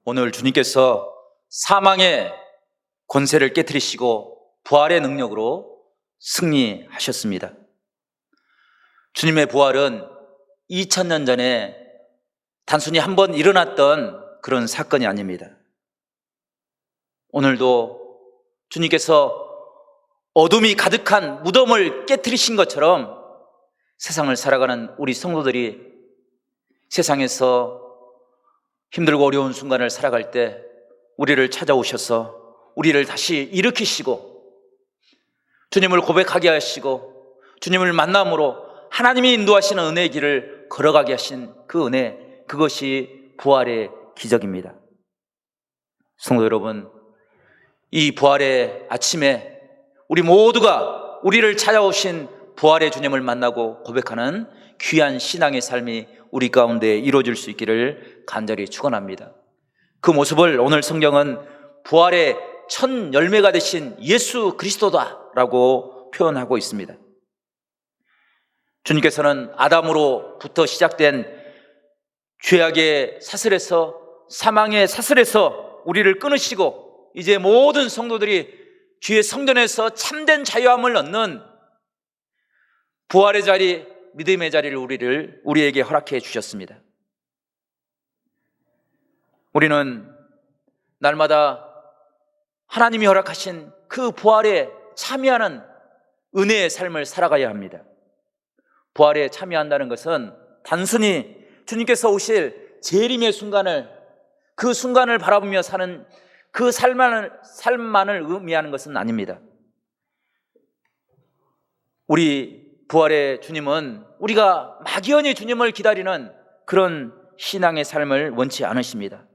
오늘 주님께서 사망의 권세를 깨뜨리시고 부활의 능력으로 승리하셨습니다. 주님의 부활은 2000년 전에 단순히 한번 일어났던 그런 사건이 아닙니다. 오늘도 주님께서 어둠이 가득한 무덤을 깨뜨리신 것처럼 세상을 살아가는 우리 성도들이 세상에서 힘들고 어려운 순간을 살아갈 때 우리를 찾아오셔서 우리를 다시 일으키시고 주님을 고백하게 하시고 주님을 만남으로 하나님이 인도하시는 은혜의 길을 걸어가게 하신 그 은혜, 그것이 부활의 기적입니다. 성도 여러분, 이 부활의 아침에 우리 모두가 우리를 찾아오신 부활의 주님을 만나고 고백하는 귀한 신앙의 삶이 우리 가운데 이루어질 수 있기를 간절히 축원합니다. 그 모습을 오늘 성경은 부활의 첫 열매가 되신 예수 그리스도다라고 표현하고 있습니다. 주님께서는 아담으로부터 시작된 죄악의 사슬에서, 사망의 사슬에서 우리를 끊으시고 이제 모든 성도들이 주의 성전에서 참된 자유함을 얻는 부활의 자리, 믿음의 자리를 우리에게 허락해 주셨습니다. 우리는 날마다 하나님이 허락하신 그 부활에 참여하는 은혜의 삶을 살아가야 합니다. 부활에 참여한다는 것은 단순히 주님께서 오실 재림의 순간을, 그 순간을 바라보며 사는 그 삶만을 의미하는 것은 아닙니다. 우리 부활의 주님은 우리가 막연히 주님을 기다리는 그런 신앙의 삶을 원치 않으십니다.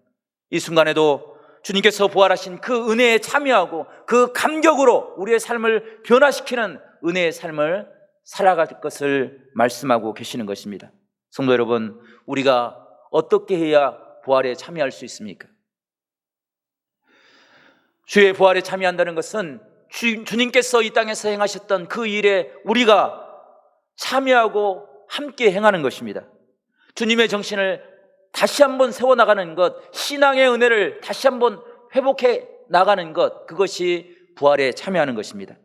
이 순간에도 주님께서 부활하신 그 은혜에 참여하고 그 감격으로 우리의 삶을 변화시키는 은혜의 삶을 살아갈 것을 말씀하고 계시는 것입니다. 성도 여러분, 우리가 어떻게 해야 부활에 참여할 수 있습니까? 주의 부활에 참여한다는 것은 주님께서 이 땅에서 행하셨던 그 일에 우리가 참여하고 함께 행하는 것입니다. 주님의 정신을 다시 한번 세워나가는 것, 신앙의 은혜를 다시 한번 회복해 나가는 것, 그것이 부활에 참여하는 것입니다.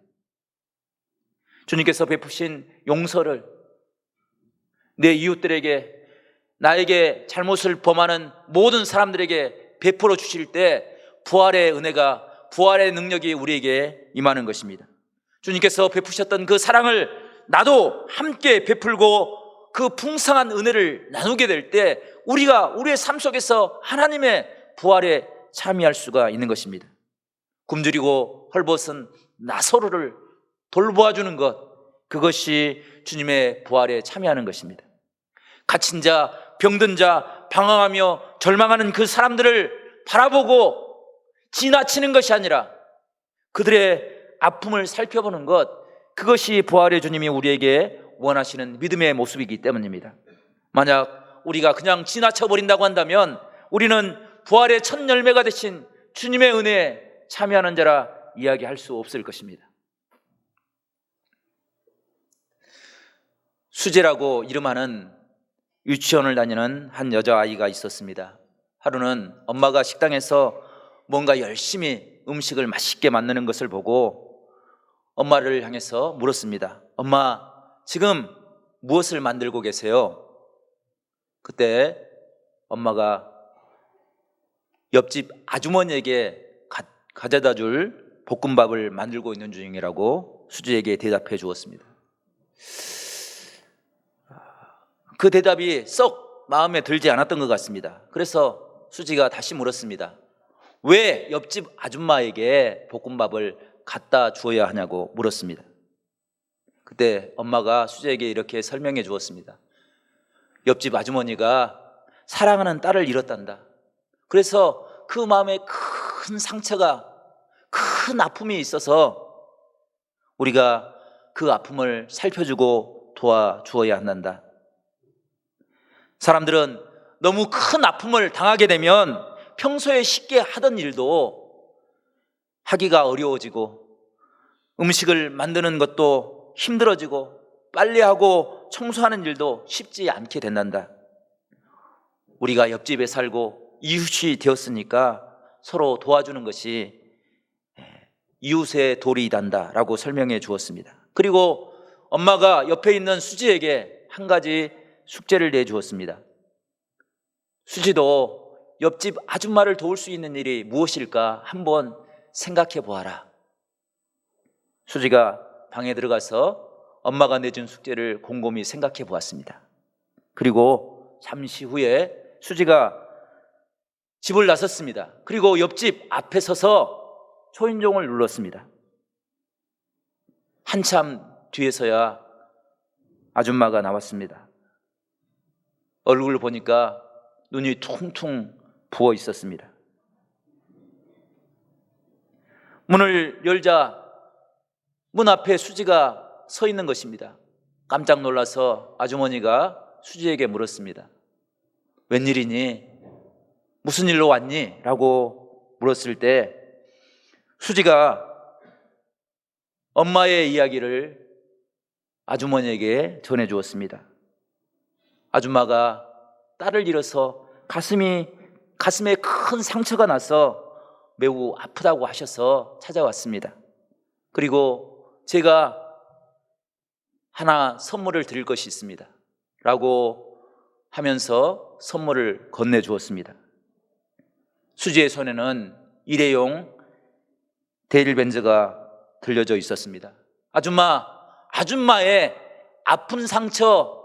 주님께서 베푸신 용서를 내 이웃들에게, 나에게 잘못을 범하는 모든 사람들에게 베풀어 주실 때 부활의 은혜가, 부활의 능력이 우리에게 임하는 것입니다. 주님께서 베푸셨던 그 사랑을 나도 함께 베풀고 그 풍성한 은혜를 나누게 될 때 우리가 우리의 삶 속에서 하나님의 부활에 참여할 수가 있는 것입니다. 굶주리고 헐벗은 나사로를 돌보아주는 것, 그것이 주님의 부활에 참여하는 것입니다. 갇힌 자, 병든 자, 방황하며 절망하는 그 사람들을 바라보고 지나치는 것이 아니라 그들의 아픔을 살펴보는 것, 그것이 부활의 주님이 우리에게 원하시는 믿음의 모습이기 때문입니다. 만약 우리가 그냥 지나쳐 버린다고 한다면 우리는 부활의 첫 열매가 되신 주님의 은혜에 참여하는 자라 이야기할 수 없을 것입니다. 수재라고 이름하는 유치원을 다니는 한 여자아이가 있었습니다. 하루는 엄마가 식당에서 뭔가 열심히 음식을 맛있게 만드는 것을 보고 엄마를 향해서 물었습니다. 엄마, 지금 무엇을 만들고 계세요? 그때 엄마가 옆집 아주머니에게 가져다 줄 볶음밥을 만들고 있는 중이라고 수지에게 대답해 주었습니다. 그 대답이 썩 마음에 들지 않았던 것 같습니다. 그래서 수지가 다시 물었습니다. 왜 옆집 아줌마에게 볶음밥을 갖다 주어야 하냐고 물었습니다. 그때 엄마가 수지에게 이렇게 설명해 주었습니다. 옆집 아주머니가 사랑하는 딸을 잃었단다. 그래서 그 마음에 큰 상처가, 큰 아픔이 있어서 우리가 그 아픔을 살펴주고 도와주어야 한단다. 사람들은 너무 큰 아픔을 당하게 되면 평소에 쉽게 하던 일도 하기가 어려워지고 음식을 만드는 것도 힘들어지고 빨래하고 청소하는 일도 쉽지 않게 된단다. 우리가 옆집에 살고 이웃이 되었으니까 서로 도와주는 것이 이웃의 도리 단다라고 설명해 주었습니다. 그리고 엄마가 옆에 있는 수지에게 한 가지 숙제를 내주었습니다. 수지도 옆집 아줌마를 도울 수 있는 일이 무엇일까 한번 생각해 보아라. 수지가 방에 들어가서 엄마가 내준 숙제를 곰곰이 생각해 보았습니다. 그리고 잠시 후에 수지가 집을 나섰습니다. 그리고 옆집 앞에 서서 초인종을 눌렀습니다. 한참 뒤에서야 아줌마가 나왔습니다. 얼굴을 보니까 눈이 퉁퉁 부어 있었습니다. 문을 열자 문 앞에 수지가 서 있는 것입니다. 깜짝 놀라서 아주머니가 수지에게 물었습니다. 웬일이니? 무슨 일로 왔니? 라고 물었을 때 수지가 엄마의 이야기를 아주머니에게 전해주었습니다. 아줌마가 딸을 잃어서 가슴에 큰 상처가 나서 매우 아프다고 하셔서 찾아왔습니다. 그리고 제가 하나 선물을 드릴 것이 있습니다 라고 하면서 선물을 건네주었습니다. 수지의 손에는 일회용 데일벤즈가 들려져 있었습니다. 아줌마의 아픈 상처,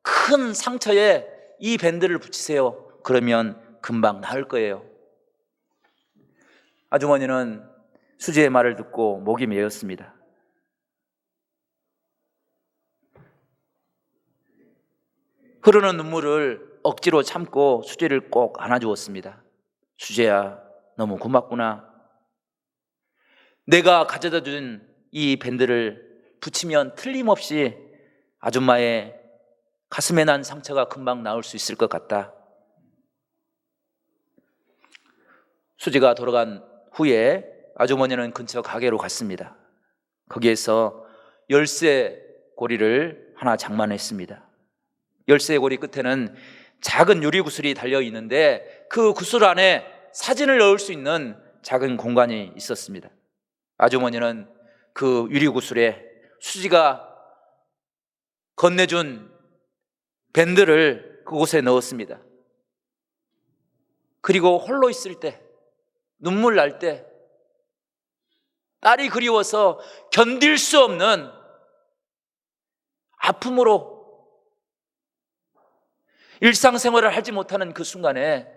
큰 상처에 이 밴드를 붙이세요. 그러면 금방 나을 거예요. 아주머니는 수지의 말을 듣고 목이 메었습니다. 흐르는 눈물을 억지로 참고 수지를 꼭 안아주었습니다. 수지야, 너무 고맙구나. 내가 가져다 준 이 밴드를 붙이면 틀림없이 아줌마의 가슴에 난 상처가 금방 나을 수 있을 것 같다. 수지가 돌아간 후에 아주머니는 근처 가게로 갔습니다. 거기에서 열쇠 고리를 하나 장만했습니다. 열쇠 고리 끝에는 작은 유리 구슬이 달려 있는데 그 구슬 안에 사진을 넣을 수 있는 작은 공간이 있었습니다. 아주머니는 그 유리 구슬에 수지가 건네준 밴드를 그곳에 넣었습니다. 그리고 홀로 있을 때, 눈물 날 때, 딸이 그리워서 견딜 수 없는 아픔으로 일상생활을 하지 못하는 그 순간에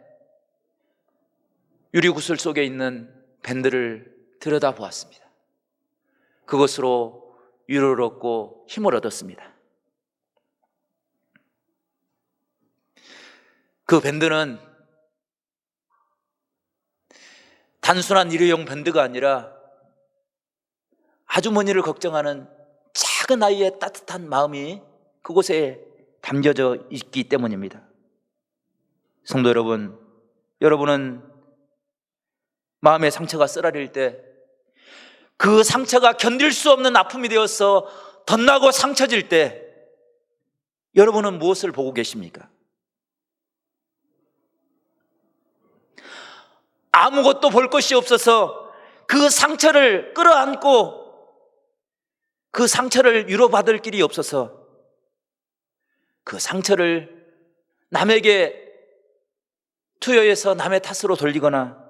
유리구슬 속에 있는 밴드를 들여다보았습니다. 그것으로 위로를 얻고 힘을 얻었습니다. 그 밴드는 단순한 일회용 밴드가 아니라 아주머니를 걱정하는 작은 아이의 따뜻한 마음이 그곳에 담겨져 있기 때문입니다. 성도 여러분, 여러분은 마음의 상처가 쓰라릴 때 그 상처가 견딜 수 없는 아픔이 되어서 덧나고 상처질 때 여러분은 무엇을 보고 계십니까? 아무것도 볼 것이 없어서 그 상처를 끌어안고 그 상처를 위로받을 길이 없어서 그 상처를 남에게 투여해서 남의 탓으로 돌리거나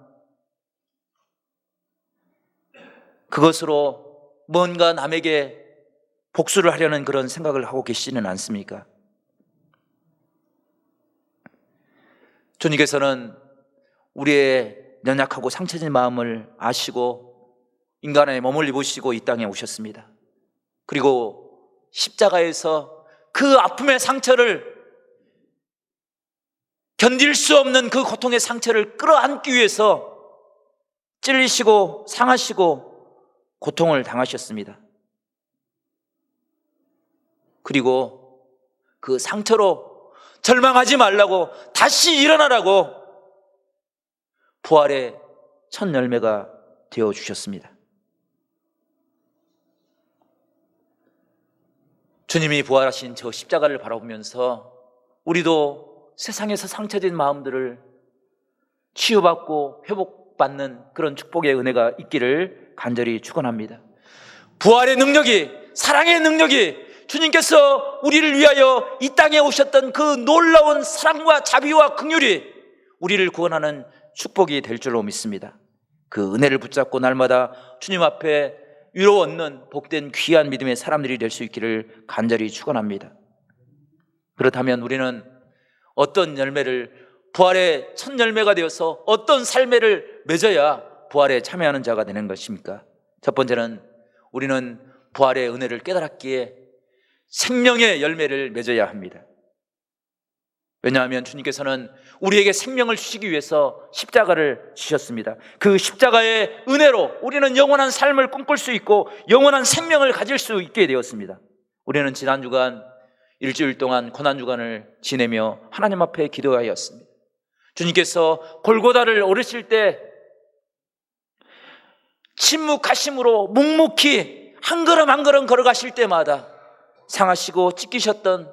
그것으로 뭔가 남에게 복수를 하려는 그런 생각을 하고 계시지는 않습니까? 주님께서는 우리의 연약하고 상처진 마음을 아시고 인간의 몸을 입으시고 이 땅에 오셨습니다. 그리고 십자가에서 그 아픔의 상처를 견딜 수 없는 그 고통의 상처를 끌어안기 위해서 찔리시고 상하시고 고통을 당하셨습니다. 그리고 그 상처로 절망하지 말라고, 다시 일어나라고 부활의 첫 열매가 되어주셨습니다. 주님이 부활하신 저 십자가를 바라보면서 우리도 세상에서 상처진 마음들을 치유받고 회복받는 그런 축복의 은혜가 있기를 간절히 축원합니다. 부활의 능력이, 사랑의 능력이, 주님께서 우리를 위하여 이 땅에 오셨던 그 놀라운 사랑과 자비와 긍휼이 우리를 구원하는 축복이 될 줄로 믿습니다. 그 은혜를 붙잡고 날마다 주님 앞에 위로 얻는 복된 귀한 믿음의 사람들이 될 수 있기를 간절히 축원합니다. 그렇다면 우리는 어떤 열매를, 부활의 첫 열매가 되어서 어떤 삶을 맺어야 부활에 참여하는 자가 되는 것입니까? 첫 번째는 우리는 부활의 은혜를 깨달았기에 생명의 열매를 맺어야 합니다. 왜냐하면 주님께서는 우리에게 생명을 주시기 위해서 십자가를 지셨습니다. 그 십자가의 은혜로 우리는 영원한 삶을 꿈꿀 수 있고 영원한 생명을 가질 수 있게 되었습니다. 우리는 지난 주간 일주일 동안 고난주간을 지내며 하나님 앞에 기도하였습니다. 주님께서 골고다를 오르실 때 침묵하심으로 묵묵히 한 걸음 한 걸음 걸어가실 때마다 상하시고 찢기셨던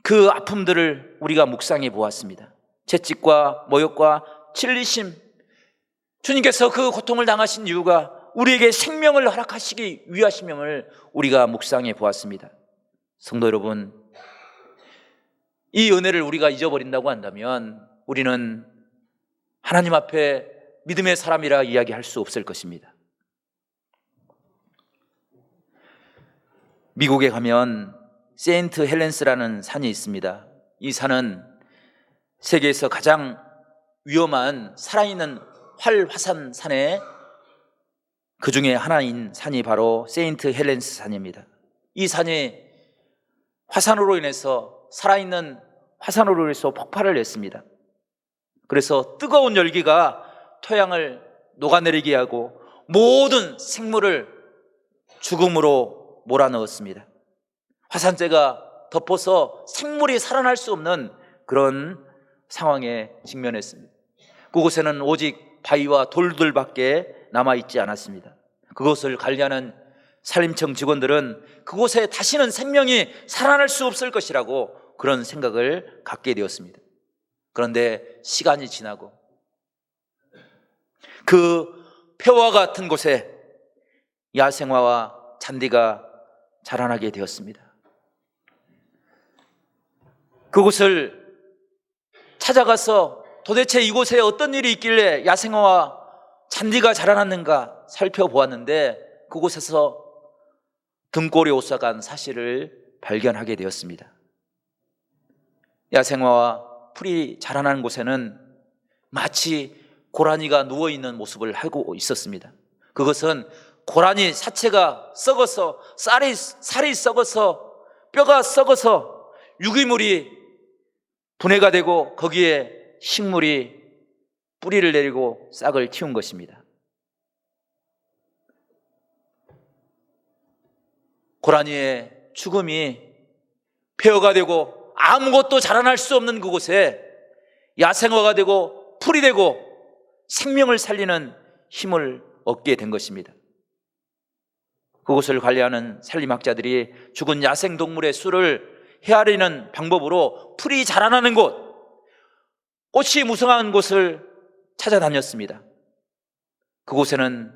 그 아픔들을 우리가 묵상해 보았습니다. 채찍과 모욕과 찔리심, 주님께서 그 고통을 당하신 이유가 우리에게 생명을 허락하시기 위하심을 우리가 묵상해 보았습니다. 성도 여러분, 이 은혜를 우리가 잊어버린다고 한다면 우리는 하나님 앞에 믿음의 사람이라 이야기할 수 없을 것입니다. 미국에 가면 세인트 헬렌스라는 산이 있습니다. 이 산은 세계에서 가장 위험한 살아있는 활화산 산의 그 중에 하나인 산이 바로 세인트 헬렌스 산입니다. 이 산이 화산으로 인해서, 살아있는 화산으로 인해서 폭발을 했습니다. 그래서 뜨거운 열기가 토양을 녹아내리게 하고 모든 생물을 죽음으로 몰아넣었습니다. 화산재가 덮어서 생물이 살아날 수 없는 그런 상황에 직면했습니다. 그곳에는 오직 바위와 돌들밖에 남아있지 않았습니다. 그것을 관리하는 산림청 직원들은 그곳에 다시는 생명이 살아날 수 없을 것이라고 그런 생각을 갖게 되었습니다. 그런데 시간이 지나고 그 폐허와 같은 곳에 야생화와 잔디가 자라나게 되었습니다. 그곳을 찾아가서 도대체 이곳에 어떤 일이 있길래 야생화와 잔디가 자라났는가 살펴보았는데 그곳에서 등골이 오싹한 사실을 발견하게 되었습니다. 야생화와 풀이 자라나는 곳에는 마치 고라니가 누워있는 모습을 하고 있었습니다. 그것은 고라니 사체가 썩어서 살이 썩어서 뼈가 썩어서 유기물이 분해가 되고 거기에 식물이 뿌리를 내리고 싹을 틔운 것입니다. 고라니의 죽음이 폐허가 되고 아무것도 자라날 수 없는 그곳에 야생화가 되고 풀이 되고 생명을 살리는 힘을 얻게 된 것입니다. 그곳을 관리하는 산림학자들이 죽은 야생동물의 수를 헤아리는 방법으로 풀이 자라나는 곳, 꽃이 무성한 곳을 찾아다녔습니다. 그곳에는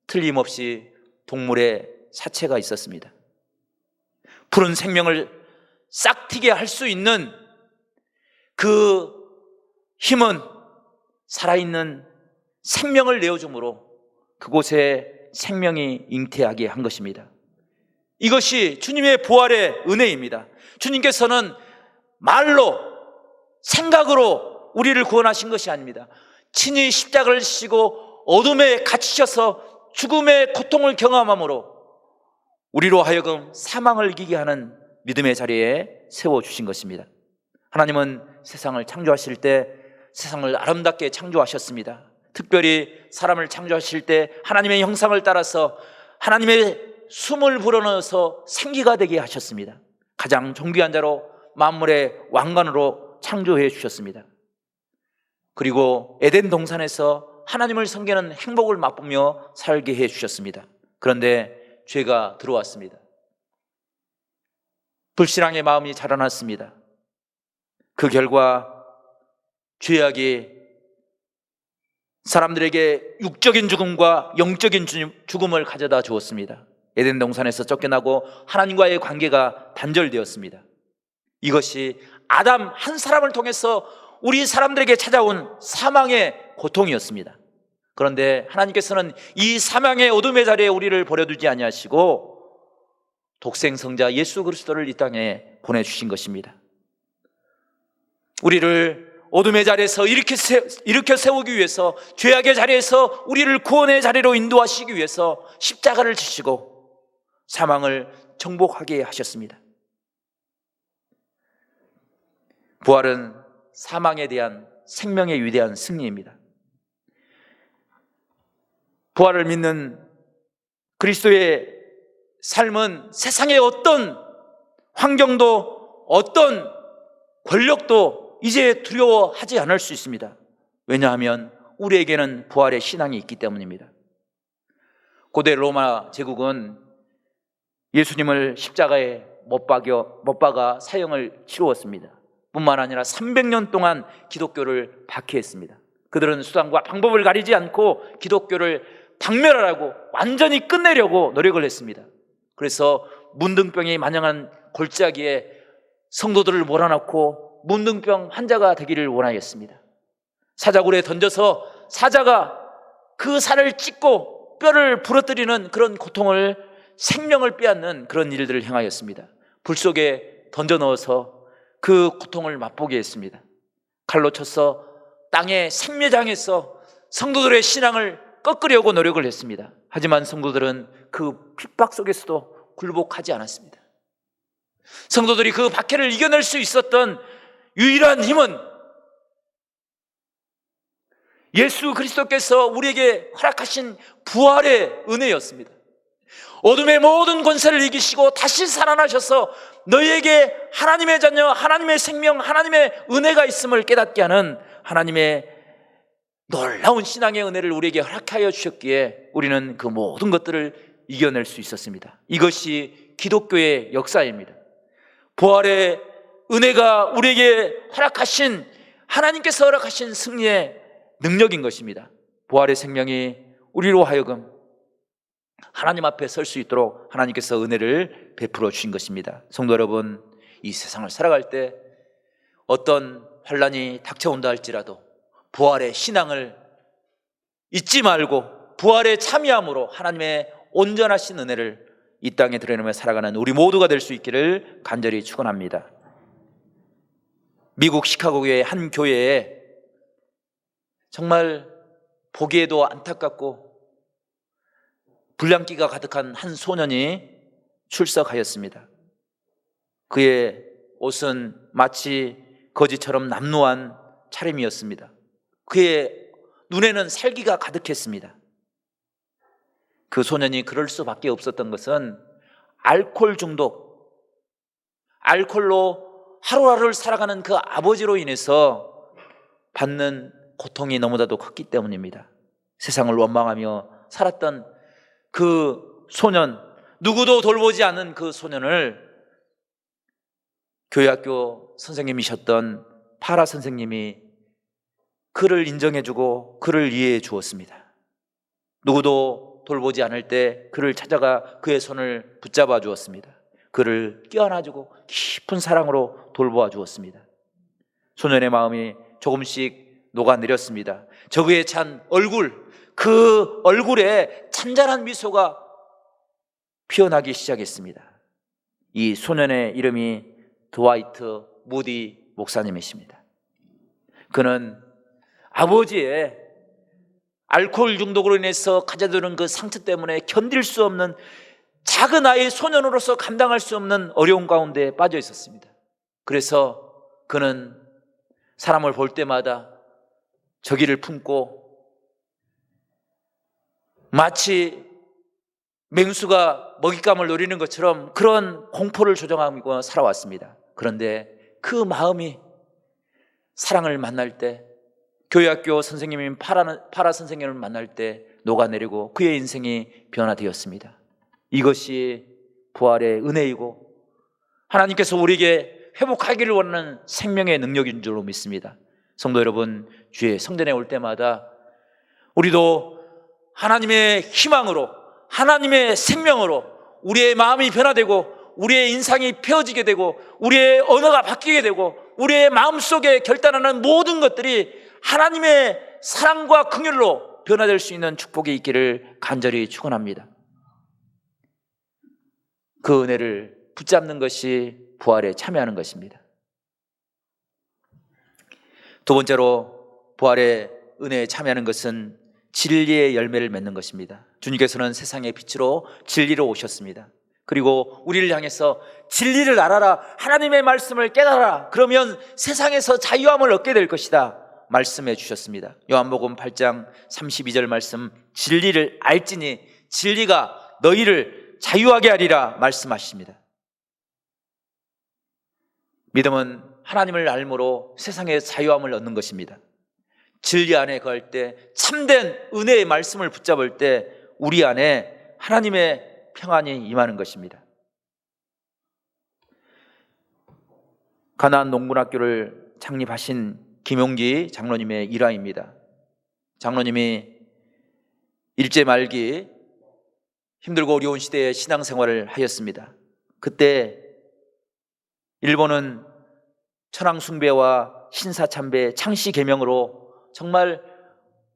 틀림없이 동물의 사체가 있었습니다. 푸른 생명을 싹 튀게 할 수 있는 그 힘은 살아있는 생명을 내어주므로 그곳에 생명이 잉태하게 한 것입니다. 이것이 주님의 부활의 은혜입니다. 주님께서는 말로, 생각으로 우리를 구원하신 것이 아닙니다. 친히 십자가를 지시고 어둠에 갇히셔서 죽음의 고통을 경험함으로 우리로 하여금 사망을 이기게 하는 믿음의 자리에 세워주신 것입니다. 하나님은 세상을 창조하실 때 세상을 아름답게 창조하셨습니다. 특별히 사람을 창조하실 때 하나님의 형상을 따라서 하나님의 숨을 불어넣어서 생기가 되게 하셨습니다. 가장 존귀한 자로 만물의 왕관으로 창조해 주셨습니다. 그리고 에덴 동산에서 하나님을 섬기는 행복을 맛보며 살게 해 주셨습니다. 그런데 죄가 들어왔습니다. 불신앙의 마음이 자라났습니다. 그 결과 죄악이 사람들에게 육적인 죽음과 영적인 죽음을 가져다 주었습니다. 에덴 동산에서 쫓겨나고 하나님과의 관계가 단절되었습니다. 이것이 아담 한 사람을 통해서 우리 사람들에게 찾아온 사망의 고통이었습니다. 그런데 하나님께서는 이 사망의 어둠의 자리에 우리를 버려두지 아니하시고 독생성자 예수 그리스도를 이 땅에 보내주신 것입니다. 우리를 어둠의 자리에서 일으켜 세우기 위해서, 죄악의 자리에서 우리를 구원의 자리로 인도하시기 위해서 십자가를 지시고 사망을 정복하게 하셨습니다. 부활은 사망에 대한 생명의 위대한 승리입니다. 부활을 믿는 그리스도의 삶은 세상의 어떤 환경도 어떤 권력도 이제 두려워하지 않을 수 있습니다. 왜냐하면 우리에게는 부활의 신앙이 있기 때문입니다. 고대 로마 제국은 예수님을 십자가에 못 박아 사형을 치루었습니다. 뿐만 아니라 300년 동안 기독교를 박해했습니다. 그들은 수단과 방법을 가리지 않고 기독교를 박멸하라고, 완전히 끝내려고 노력을 했습니다. 그래서 문둥병이 만연한 골짜기에 성도들을 몰아넣고 문둥병 환자가 되기를 원하였습니다. 사자굴에 던져서 사자가 그 살을 찢고 뼈를 부러뜨리는 그런 고통을, 생명을 빼앗는 그런 일들을 행하였습니다. 불 속에 던져 넣어서 그 고통을 맛보게 했습니다. 칼로 쳐서 땅의 생매장에서 성도들의 신앙을 꺾으려고 노력을 했습니다. 하지만 성도들은 그 핍박 속에서도 굴복하지 않았습니다. 성도들이 그 박해를 이겨낼 수 있었던 유일한 힘은 예수 그리스도께서 우리에게 허락하신 부활의 은혜였습니다. 어둠의 모든 권세를 이기시고 다시 살아나셔서 너희에게 하나님의 자녀, 하나님의 생명, 하나님의 은혜가 있음을 깨닫게 하는 하나님의 놀라운 신앙의 은혜를 우리에게 허락하여 주셨기에 우리는 그 모든 것들을 이겨낼 수 있었습니다. 이것이 기독교의 역사입니다. 부활의 은혜가 우리에게 허락하신, 하나님께서 허락하신 승리의 능력인 것입니다. 부활의 생명이 우리로 하여금 하나님 앞에 설 수 있도록 하나님께서 은혜를 베풀어 주신 것입니다. 성도 여러분, 이 세상을 살아갈 때 어떤 환난이 닥쳐온다 할지라도 부활의 신앙을 잊지 말고 부활에 참여함으로 하나님의 온전하신 은혜를 이 땅에 드러내며 살아가는 우리 모두가 될 수 있기를 간절히 축원합니다. 미국 시카고의 한 교회에 정말 보기에도 안타깝고 불량기가 가득한 한 소년이 출석하였습니다. 그의 옷은 마치 거지처럼 남루한 차림이었습니다. 그의 눈에는 살기가 가득했습니다. 그 소년이 그럴 수밖에 없었던 것은 알코올 중독, 알코올로 하루하루를 살아가는 그 아버지로 인해서 받는 고통이 너무나도 컸기 때문입니다. 세상을 원망하며 살았던 그 소년, 누구도 돌보지 않은 그 소년을 교회학교 선생님이셨던 파라 선생님이 그를 인정해주고 그를 이해해 주었습니다. 누구도 돌보지 않을 때 그를 찾아가 그의 손을 붙잡아 주었습니다. 그를 껴안아주고 깊은 사랑으로 돌보아 주었습니다. 소년의 마음이 조금씩 녹아내렸습니다. 저그에 찬 얼굴, 그 얼굴에 찬란한 미소가 피어나기 시작했습니다. 이 소년의 이름이 드와이트 무디 목사님이십니다. 그는 아버지의 알코올 중독으로 인해서 가져드는 그 상처 때문에 견딜 수 없는, 작은 아이 소년으로서 감당할 수 없는 어려운 가운데 빠져 있었습니다. 그래서 그는 사람을 볼 때마다 저기를 품고 마치 맹수가 먹잇감을 노리는 것처럼 그런 공포를 조장하고 살아왔습니다. 그런데 그 마음이 사랑을 만날 때, 교회학교 선생님인 파라 선생님을 만날 때 녹아내리고 그의 인생이 변화되었습니다. 이것이 부활의 은혜이고 하나님께서 우리에게 회복하기를 원하는 생명의 능력인 줄로 믿습니다. 성도 여러분, 주의 성전에 올 때마다 우리도 하나님의 희망으로, 하나님의 생명으로 우리의 마음이 변화되고 우리의 인상이 펴지게 되고 우리의 언어가 바뀌게 되고 우리의 마음속에 결단하는 모든 것들이 하나님의 사랑과 긍휼로 변화될 수 있는 축복이 있기를 간절히 축원합니다. 그 은혜를 붙잡는 것이 부활에 참여하는 것입니다. 두 번째로 부활의 은혜에 참여하는 것은 진리의 열매를 맺는 것입니다. 주님께서는 세상의 빛으로 진리로 오셨습니다. 그리고 우리를 향해서 진리를 알아라, 하나님의 말씀을 깨달아라, 그러면 세상에서 자유함을 얻게 될 것이다 말씀해 주셨습니다. 요한복음 8장 32절 말씀, 진리를 알지니 진리가 너희를 자유하게 하리라 말씀하십니다. 믿음은 하나님을 알므로 세상의 자유함을 얻는 것입니다. 진리 안에 거할 때, 참된 은혜의 말씀을 붙잡을 때 우리 안에 하나님의 평안이 임하는 것입니다. 가나안 농군학교를 창립하신 김용기 장로님의 일화입니다. 장로님이 일제 말기 힘들고 어려운 시대에 신앙생활을 하였습니다. 그때 일본은 천황숭배와 신사참배, 창씨개명으로 정말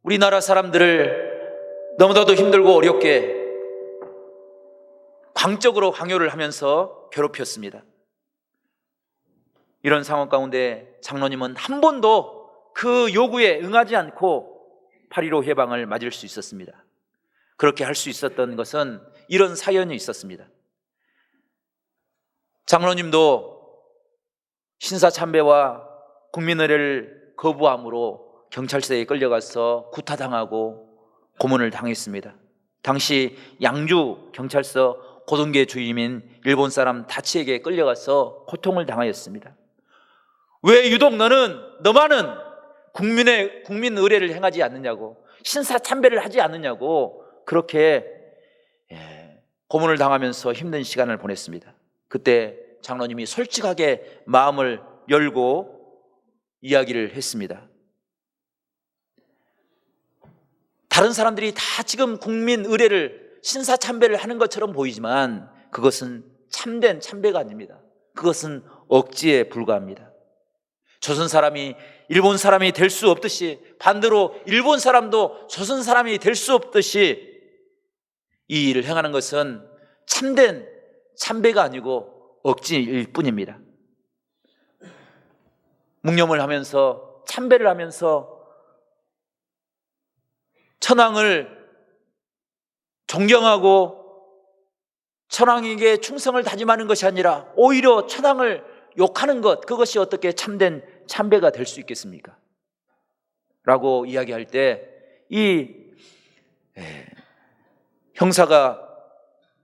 우리나라 사람들을 너무나도 힘들고 어렵게 광적으로 강요를 하면서 괴롭혔습니다. 이런 상황 가운데 장로님은 한 번도 그 요구에 응하지 않고 8.15 해방을 맞을 수 있었습니다. 그렇게 할 수 있었던 것은 이런 사연이 있었습니다. 장로님도 신사참배와 국민의례를 거부함으로 경찰서에 끌려가서 구타당하고 고문을 당했습니다. 당시 양주 경찰서 고등계 주임인 일본 사람 다치에게 끌려가서 고통을 당하였습니다. 왜 유독 너만은 국민 의례를 행하지 않느냐고, 신사참배를 하지 않느냐고 그렇게 고문을 당하면서 힘든 시간을 보냈습니다. 그때 장로님이 솔직하게 마음을 열고 이야기를 했습니다. 다른 사람들이 다 지금 국민 의례를, 신사참배를 하는 것처럼 보이지만 그것은 참된 참배가 아닙니다. 그것은 억지에 불과합니다. 조선 사람이 일본 사람이 될 수 없듯이, 반대로 일본 사람도 조선 사람이 될 수 없듯이 이 일을 행하는 것은 참된 참배가 아니고 억지일 뿐입니다. 묵념을 하면서, 참배를 하면서 천황을 존경하고 천황에게 충성을 다짐하는 것이 아니라 오히려 천황을 욕하는 것, 그것이 어떻게 참된 참배가 될 수 있겠습니까? 라고 이야기할 때 이 형사가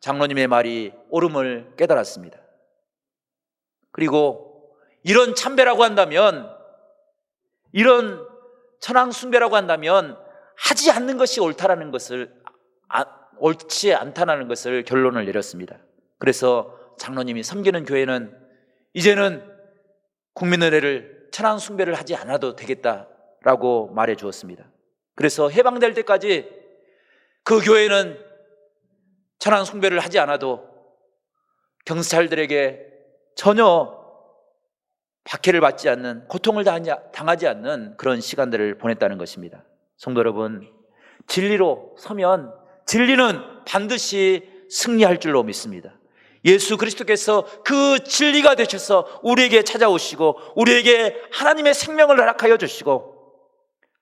장로님의 말이 옳음을 깨달았습니다. 그리고 이런 참배라고 한다면, 이런 천황 숭배라고 한다면 하지 않는 것이 옳다라는 것을, 옳지 않다라는 것을 결론을 내렸습니다. 그래서 장로님이 섬기는 교회는 이제는 국민의례를, 천황 숭배를 하지 않아도 되겠다라고 말해 주었습니다. 그래서 해방될 때까지 그 교회는 천황 숭배를 하지 않아도 경찰들에게 전혀 박해를 받지 않는, 고통을 당하지 않는 그런 시간들을 보냈다는 것입니다. 성도 여러분, 진리로 서면 진리는 반드시 승리할 줄로 믿습니다. 예수 그리스도께서 그 진리가 되셔서 우리에게 찾아오시고 우리에게 하나님의 생명을 허락하여 주시고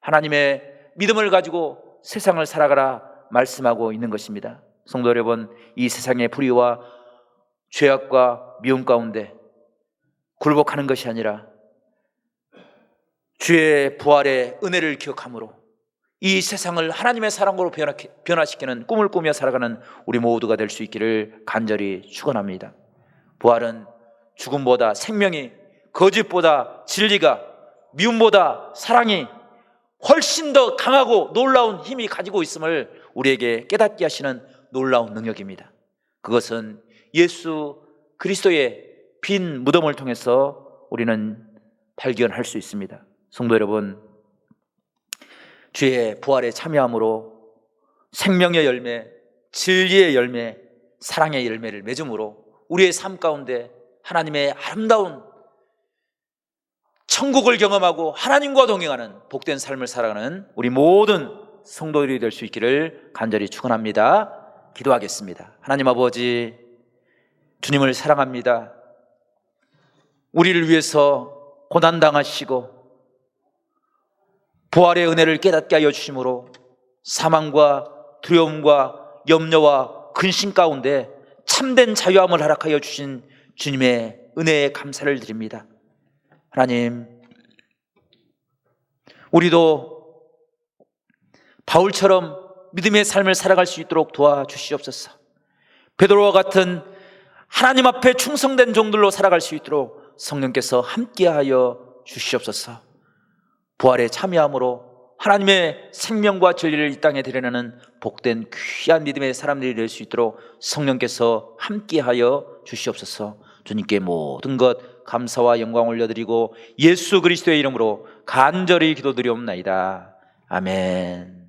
하나님의 믿음을 가지고 세상을 살아가라 말씀하고 있는 것입니다. 성도 여러분, 이 세상의 불의와 죄악과 미움 가운데 굴복하는 것이 아니라 주의 부활의 은혜를 기억함으로 이 세상을 하나님의 사랑으로 변화시키는 꿈을 꾸며 살아가는 우리 모두가 될 수 있기를 간절히 축원합니다. 부활은 죽음보다 생명이, 거짓보다 진리가, 미움보다 사랑이 훨씬 더 강하고 놀라운 힘이 가지고 있음을 우리에게 깨닫게 하시는 놀라운 능력입니다. 그것은 예수 그리스도의 빈 무덤을 통해서 우리는 발견할 수 있습니다. 성도 여러분, 주의 부활에 참여함으로 생명의 열매, 진리의 열매, 사랑의 열매를 맺음으로 우리의 삶 가운데 하나님의 아름다운 천국을 경험하고 하나님과 동행하는 복된 삶을 살아가는 우리 모든 성도들이 될 수 있기를 간절히 축원합니다. 기도하겠습니다. 하나님 아버지, 주님을 사랑합니다. 우리를 위해서 고난당하시고 부활의 은혜를 깨닫게 하여 주심으로 사망과 두려움과 염려와 근심 가운데 참된 자유함을 허락하여 주신 주님의 은혜에 감사를 드립니다. 하나님, 우리도 바울처럼 믿음의 삶을 살아갈 수 있도록 도와주시옵소서. 베드로와 같은 하나님 앞에 충성된 종들로 살아갈 수 있도록 성령께서 함께하여 주시옵소서. 부활에 참여함으로 하나님의 생명과 진리를 이 땅에 드러내는 복된 귀한 믿음의 사람들이 될 수 있도록 성령께서 함께하여 주시옵소서. 주님께 모든 것 감사와 영광 올려드리고 예수 그리스도의 이름으로 간절히 기도드리옵나이다. 아멘.